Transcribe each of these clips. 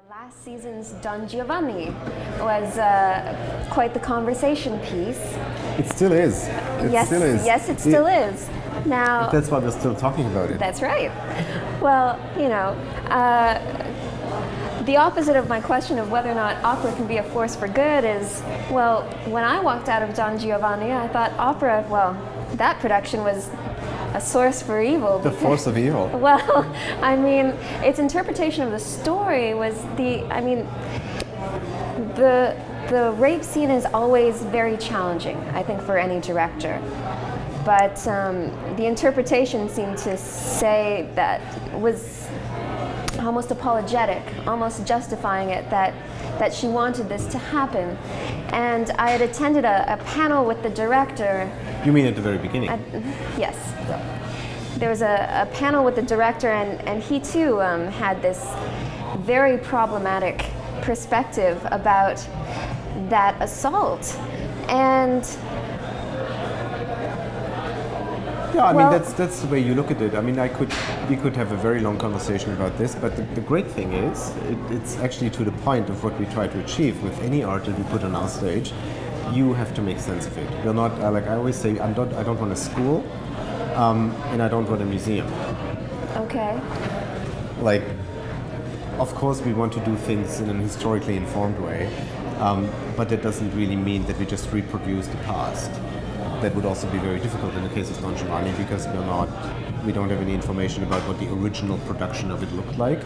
Last season's Don Giovanni was quite the conversation piece. It still is. Yes, it still is. Now, that's why we're still talking about it. That's right. Well, the opposite of my question of whether or not opera can be a force for good is, well, when I walked out of Don Giovanni, I thought opera, well, that production was a source for evil. The force of evil. Well, I mean, its interpretation of the story was the rape scene is always very challenging, I think, for any director. But the interpretation seemed to say that was almost apologetic, almost justifying it, that she wanted this to happen. And I had attended a panel with the director. You mean at the very beginning? Yes. Yeah. There was a panel with the director, and he too had this very problematic perspective about that assault. And yeah, I mean that's the way you look at it. I mean, we could have a very long conversation about this, but the great thing is, it's actually to the point of what we try to achieve with any art that we put on our stage. You have to make sense of it. You're not like I always say. I don't want a school, and I don't want a museum. Okay. Like, of course, we want to do things in an historically informed way, but that doesn't really mean that we just reproduce the past. That would also be very difficult in the case of Don Giovanni, because we don't have any information about what the original production of it looked like.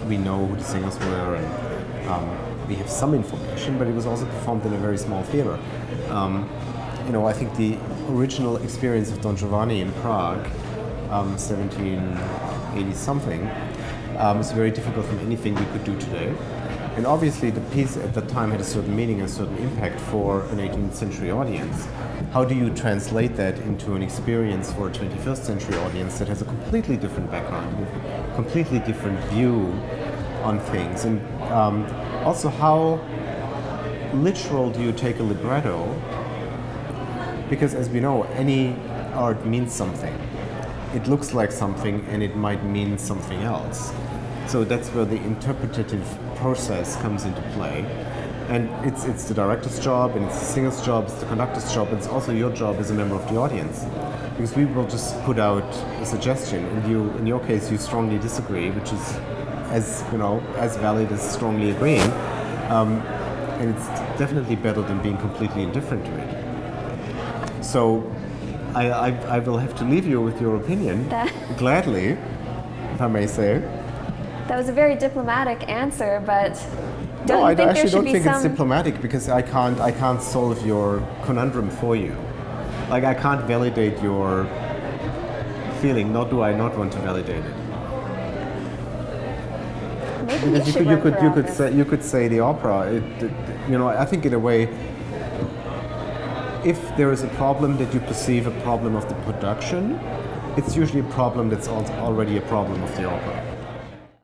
We know who the singers were, and we have some information, but it was also performed in a very small theater. I think the original experience of Don Giovanni in Prague, 1780 something, is very difficult from anything we could do today. And obviously the piece at that time had a certain meaning, a certain impact for an 18th century audience. How do you translate that into an experience for a 21st century audience that has a completely different background, a completely different view on things? And also, how literal do you take a libretto? Because as we know, any art means something. It looks like something and it might mean something else. So that's where the interpretative process comes into play. And it's the director's job, and it's the singer's job, it's the conductor's job, and it's also your job as a member of the audience. Because we will just put out a suggestion, and in your case, you strongly disagree, which is as valid as strongly agreeing. And it's definitely better than being completely indifferent to it. So I will have to leave you with your opinion, gladly, if I may say. That was a very diplomatic answer, but no, I actually don't think it's diplomatic, because I can't solve your conundrum for you. Like, I can't validate your feeling, nor do I not want to validate it. Maybe Because you could say the opera. I think in a way, if there is a problem that you perceive a problem of the production, it's usually a problem that's already a problem of the opera.